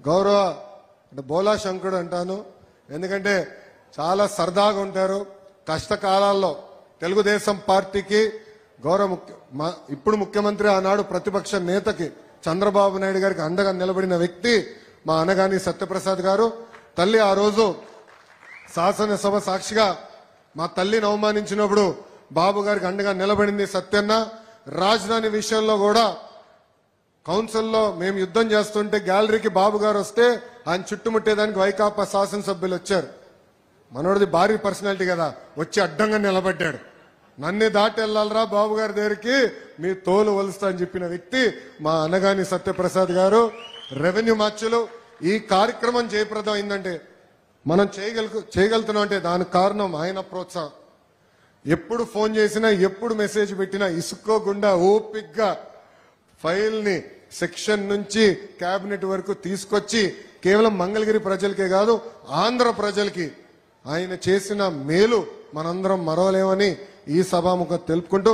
గౌరవ బోలా శంకరుడు అంటాను. ఎందుకంటే చాలా సరదాగా ఉంటారు. కష్టకాలాల్లో తెలుగుదేశం పార్టీకి ఇప్పుడు ముఖ్యమంత్రి, ఆనాడు ప్రతిపక్ష నేతకి చంద్రబాబు నాయుడు గారికి అండగా నిలబడిన వ్యక్తి మా అనగాని సత్యప్రసాద్ గారు. తల్లి ఆ రోజు శాసనసభ సాక్షిగా మా తల్లిని అవమానించినప్పుడు బాబు గారికి అండగా నిలబడింది సత్యన్న. రాజధాని విషయంలో కూడా కౌన్సిల్లో మేము యుద్ధం చేస్తుంటే గ్యాలరీకి బాబు గారు వస్తే ఆయన చుట్టుముట్టేదానికి వైకాపా శాసనసభ్యులు వచ్చారు. మనోడిది భారీ పర్సనాలిటీ కదా, వచ్చి అడ్డంగా నిలబడ్డాడు. నన్నే దాటి వెళ్ళాలరా బాబు గారి దగ్గరికి, మీ తోలు వలుస్తా అని చెప్పిన వ్యక్తి మా అనగాని సత్యప్రసాద్ గారు. రెవెన్యూ మార్చులు ఈ కార్యక్రమం జయప్రదం అయిందంటే, మనం చేయగలుగుతున్నాం అంటే దానికి కారణం ఆయన ప్రోత్సాహం. ఎప్పుడు ఫోన్ చేసినా, ఎప్పుడు మెసేజ్ పెట్టినా ఇసుక్కోకుండా ఓపిక్గా ఫైల్ ని సెక్షన్ నుంచి కేబినెట్ వరకు తీసుకొచ్చి కేవలం మంగళగిరి ప్రజలకే కాదు ఆంధ్ర ప్రజలకి ఆయన చేసిన మేలు మనందరం మరవలేమని ఈ సభాముఖం తెలుపుకుంటూ